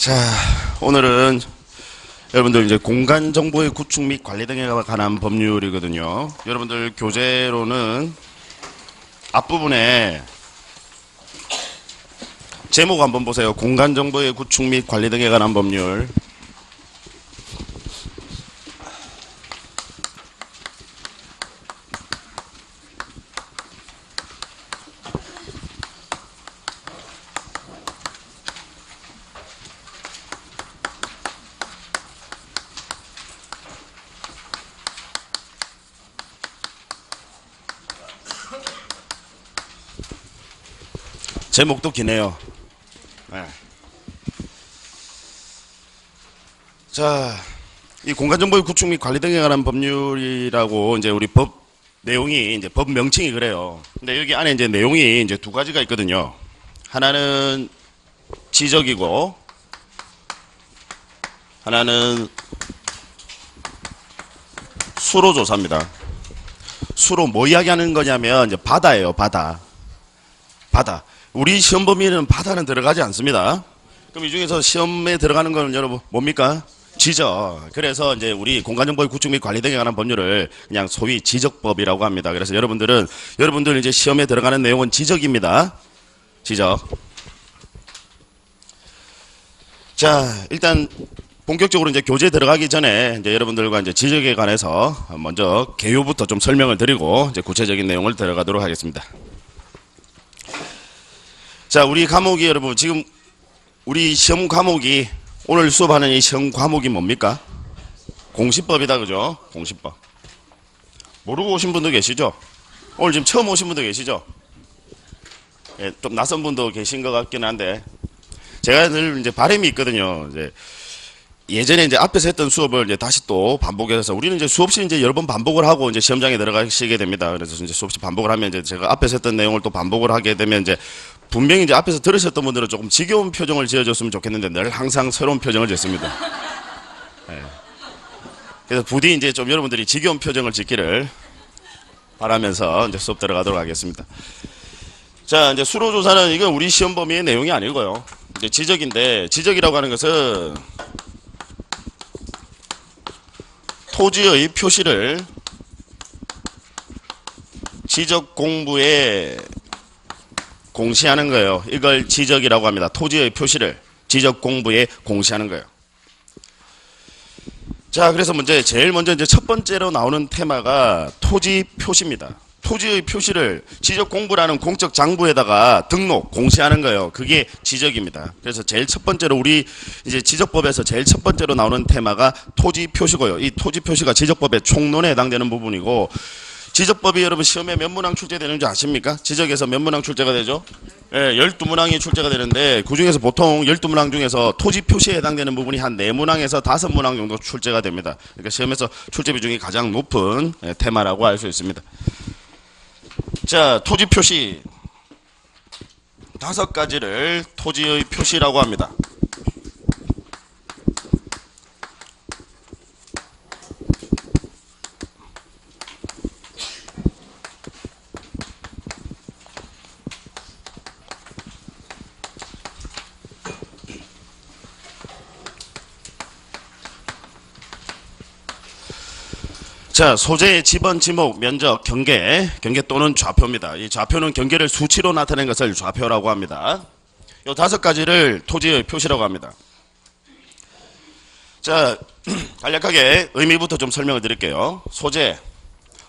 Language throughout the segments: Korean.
자, 오늘은 여러분들 이제 공간 정보의 구축 및 관리 등에 관한 법률이거든요. 여러분들 교재로는 앞부분에 제목 한번 보세요. 공간 정보의 구축 및 관리 등에 관한 법률. 제목도 기네요. 네. 자, 이 공간정보의 구축 및 관리 등에 관한 법률이라고 이제 우리 법 내용이 이제 법 명칭이 그래요. 근데 여기 안에 이제 내용이 이제 두 가지가 있거든요. 하나는 지적이고 하나는 수로 조사입니다. 수로 뭐 이야기하는 거냐면 이제 바다예요. 바다. 우리 시험 범위에는 바다는 들어가지 않습니다. 그럼 이 중에서 시험에 들어가는 건 여러분 뭡니까? 지적. 그래서 이제 우리 공간정보의 구축 및 관리 등에 관한 법률을 그냥 소위 지적법이라고 합니다. 그래서 여러분들 이제 시험에 들어가는 내용은 지적입니다. 지적. 자, 일단 본격적으로 이제 교재 들어가기 전에 이제 여러분들과 이제 지적에 관해서 먼저 개요부터 좀 설명을 드리고 이제 구체적인 내용을 들어가도록 하겠습니다. 자, 우리 과목이 여러분 지금 우리 시험 과목이 오늘 수업하는 이 시험 과목이 뭡니까? 공시법이다, 그죠? 공시법. 모르고 오신 분도 계시죠? 오늘 지금 처음 오신 분도 계시죠? 예, 좀 낯선 분도 계신 것 같긴 한데 제가 늘 이제 바람이 있거든요. 이제 예전에 이제 앞에서 했던 수업을 이제 다시 또 반복해서 우리는 이제 수없이 이제 여러 번 반복을 하고 이제 시험장에 들어가시게 됩니다. 그래서 이제 수없이 반복을 하면 이제 제가 앞에서 했던 내용을 또 반복을 하게 되면 이제 분명히 이제 앞에서 들으셨던 분들은 조금 지겨운 표정을 지어줬으면 좋겠는데 늘 항상 새로운 표정을 짓습니다. 네. 그래서 부디 이제 좀 여러분들이 지겨운 표정을 짓기를 바라면서 이제 수업 들어가도록 하겠습니다. 자, 이제 수로조사는 이건 우리 시험 범위의 내용이 아니고요. 이제 지적인데 지적이라고 하는 것은 토지의 표시를 지적 공부에 공시하는 거예요. 이걸 지적이라고 합니다. 토지의 표시를 지적 공부에 공시하는 거예요. 자, 그래서 제일 먼저 이제 첫 번째로 나오는 테마가 토지 표시입니다. 토지의 표시를 지적 공부라는 공적 장부에다가 등록, 공시하는 거예요. 그게 지적입니다. 그래서 제일 첫 번째로 우리 이제 지적법에서 제일 첫 번째로 나오는 테마가 토지 표시고요. 이 토지 표시가 지적법의 총론에 해당되는 부분이고 지적법이 여러분 시험에 몇 문항 출제되는 줄 아십니까? 지적에서 몇 문항 출제가 되죠? 예, 12문항이 출제가 되는데 그중에서 보통 12문항 중에서 토지 표시에 해당되는 부분이 한 4문항에서 5문항 정도 출제가 됩니다. 그러니까 시험에서 출제 비중이 가장 높은 테마라고 할 수 있습니다. 자, 토지 표시 5가지를 토지의 표시라고 합니다. 자, 소재, 지번, 지목, 면적, 경계 또는 좌표입니다. 이 좌표는 경계를 수치로 나타낸 것을 좌표라고 합니다. 이 5가지를 토지의 표시라고 합니다. 자, 간략하게 의미부터 좀 설명을 드릴게요. 소재,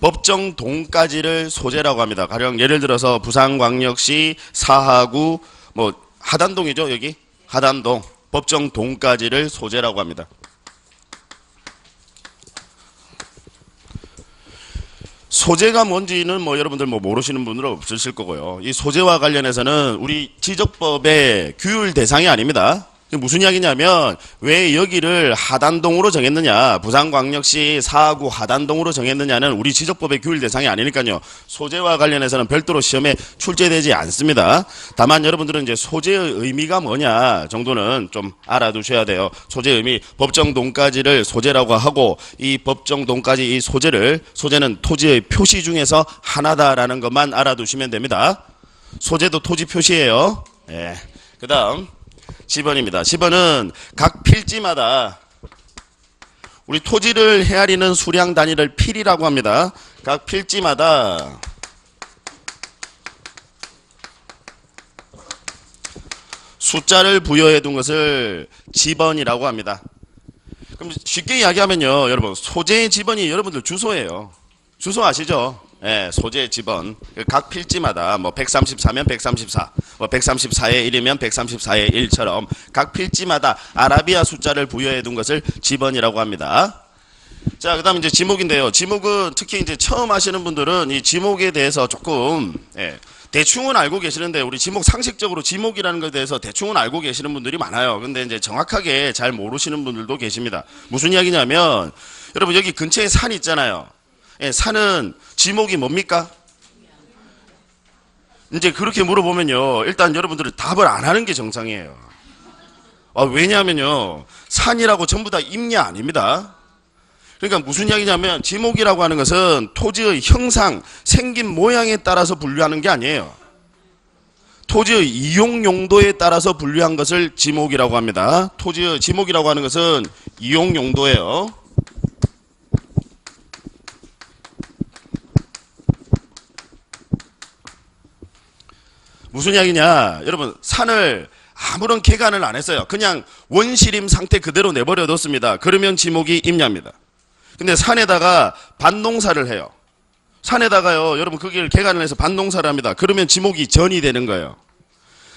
법정 동까지를 소재라고 합니다. 가령 예를 들어서 부산광역시 사하구 하단동이죠, 여기 하단동 법정 동까지를 소재라고 합니다. 소재가 뭔지는 여러분들 모르시는 분들은 없으실 거고요. 이 소재와 관련해서는 우리 지적법의 규율 대상이 아닙니다. 무슨 이야기냐면 왜 여기를 하단동으로 정했느냐, 부산광역시 사하구 하단동으로 정했느냐는 우리 지적법의 규율 대상이 아니니까요. 소재와 관련해서는 별도로 시험에 출제되지 않습니다. 다만 여러분들은 이제 소재의 의미가 뭐냐 정도는 좀 알아두셔야 돼요. 소재의 의미, 법정동까지를 소재라고 하고 이 법정동까지 이 소재는 토지의 표시 중에서 하나다라는 것만 알아두시면 됩니다. 소재도 토지 표시예요. 예. 그 다음 지번입니다. 지번은 각 필지마다 우리 토지를 헤아리는 수량 단위를 필이라고 합니다. 각 필지마다 숫자를 부여해 둔 것을 지번이라고 합니다. 그럼 쉽게 이야기하면요, 여러분, 소재의 지번이 여러분들 주소예요. 주소 아시죠? 예, 소재의 지번. 각 필지마다 뭐 134면 134, 뭐 134의 1이면 134의 1처럼 각 필지마다 아라비아 숫자를 부여해 둔 것을 지번이라고 합니다. 자, 그다음 이제 지목인데요. 지목은 특히 이제 처음 하시는 분들은 이 지목에 대해서 조금 대충은 알고 계시는데, 우리 지목 상식적으로 지목이라는 것에 대해서 대충은 알고 계시는 분들이 많아요. 근데 이제 정확하게 잘 모르시는 분들도 계십니다. 무슨 이야기냐면, 여러분 여기 근처에 산 있잖아요. 산은 지목이 뭡니까? 이제 그렇게 물어보면요, 일단 여러분들은 답을 안 하는 게 정상이에요. 왜냐하면요, 산이라고 전부 다 임야 아닙니다. 그러니까 무슨 이야기냐면, 지목이라고 하는 것은 토지의 형상, 생긴 모양에 따라서 분류하는 게 아니에요. 토지의 이용 용도에 따라서 분류한 것을 지목이라고 합니다. 토지의 지목이라고 하는 것은 이용 용도예요. 무슨 이야기냐, 여러분, 산을 아무런 개간을 안 했어요. 그냥 원시림 상태 그대로 내버려 뒀습니다. 그러면 지목이 임야입니다. 근데 산에다가 밭농사를 해요. 산에다가요, 여러분, 거기를 개간을 해서 밭농사를 합니다. 그러면 지목이 전이 되는 거예요.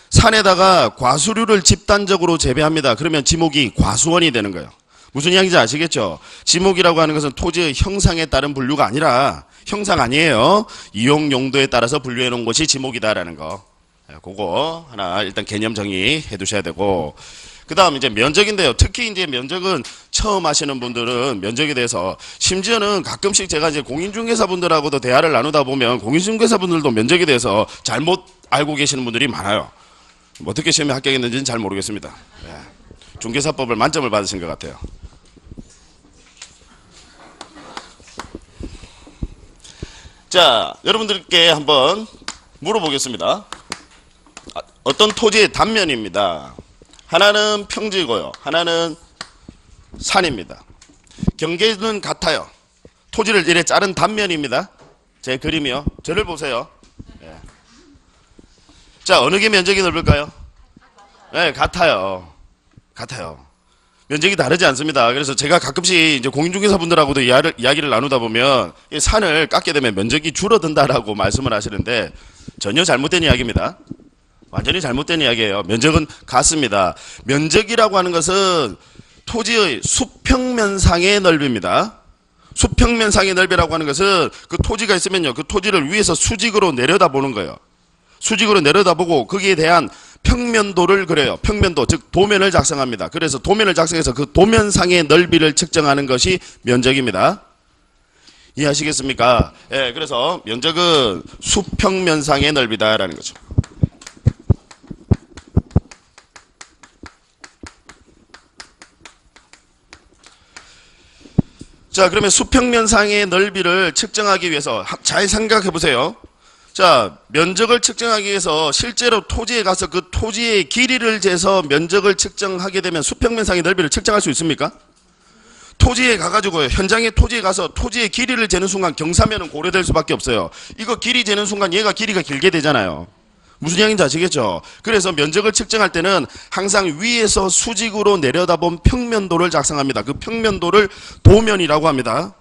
산에다가 과수류를 집단적으로 재배합니다. 그러면 지목이 과수원이 되는 거예요. 무슨 이야기인지 아시겠죠? 지목이라고 하는 것은 토지의 형상에 따른 분류가 아니라, 형상 아니에요, 이용 용도에 따라서 분류해 놓은 것이 지목이다라는 거. 그거 하나 일단 개념 정의해 두셔야 되고, 그 다음 이제 면적인데요. 특히 이제 면적은 처음 하시는 분들은 면적에 대해서, 심지어는 가끔씩 제가 이제 공인중개사분들하고도 대화를 나누다 보면 공인중개사분들도 면적에 대해서 잘못 알고 계시는 분들이 많아요. 어떻게 시험에 합격했는지는 잘 모르겠습니다. 중개사법을 만점을 받으신 것 같아요. 자, 여러분들께 한번 물어보겠습니다. 어떤 토지의 단면입니다. 하나는 평지고요, 하나는 산입니다. 경계는 같아요. 토지를 이래 자른 단면입니다. 제 그림이요. 저를 보세요. 자, 어느 게 면적이 넓을까요? 네, 같아요. 같아요. 면적이 다르지 않습니다. 그래서 제가 가끔씩 이제 공인중개사분들하고도 이야기를 나누다 보면, 이 산을 깎게 되면 면적이 줄어든다라고 말씀을 하시는데, 전혀 잘못된 이야기입니다. 완전히 잘못된 이야기예요. 면적은 같습니다. 면적이라고 하는 것은 토지의 수평면상의 넓이입니다. 수평면상의 넓이라고 하는 것은 그 토지가 있으면요, 그 토지를 위에서 수직으로 내려다보는 거예요. 수직으로 내려다보고 거기에 대한 평면도를 그려요. 평면도, 즉 도면을 작성합니다. 그래서 도면을 작성해서 그 도면상의 넓이를 측정하는 것이 면적입니다. 이해하시겠습니까? 예, 그래서 면적은 수평면상의 넓이다라는 거죠. 자, 그러면 수평면상의 넓이를 측정하기 위해서 잘 생각해 보세요. 자, 면적을 측정하기 위해서 실제로 토지에 가서 그 토지의 길이를 재서 면적을 측정하게 되면 수평면상의 넓이를 측정할 수 있습니까? 토지에 가가지고 현장에 토지에 가서 토지의 길이를 재는 순간 경사면은 고려될 수밖에 없어요. 이거 길이 재는 순간 얘가 길이가 길게 되잖아요. 무슨 이야기인지 아시겠죠? 그래서 면적을 측정할 때는 항상 위에서 수직으로 내려다본 평면도를 작성합니다. 그 평면도를 도면이라고 합니다.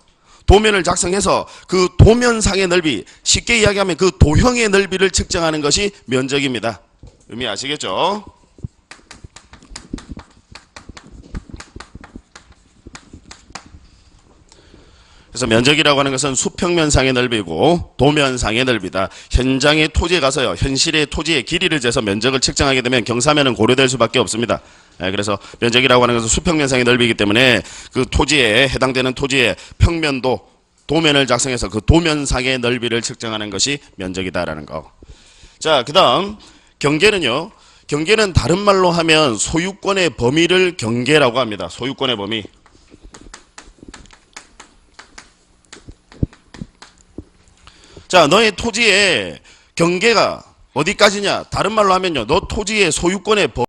도면을 작성해서 그 도면상의 넓이, 쉽게 이야기하면 그 도형의 넓이를 측정하는 것이 면적입니다. 의미 아시겠죠? 그래서 면적이라고 하는 것은 수평면상의 넓이고 도면상의 넓이다. 현장의 토지에 가서요, 현실의 토지의 길이를 재서 면적을 측정하게 되면 경사면은 고려될 수밖에 없습니다. 그래서 면적이라고 하는 것은 수평면상의 넓이기 때문에 그 토지에 해당되는 토지의 평면도, 도면을 작성해서 그 도면상의 넓이를 측정하는 것이 면적이다라는 거. 자, 그 다음 경계는요, 경계는 다른 말로 하면 소유권의 범위를 경계라고 합니다. 소유권의 범위. 자, 너의 토지의 경계가 어디까지냐? 다른 말로 하면요, 너 토지의 소유권의 범위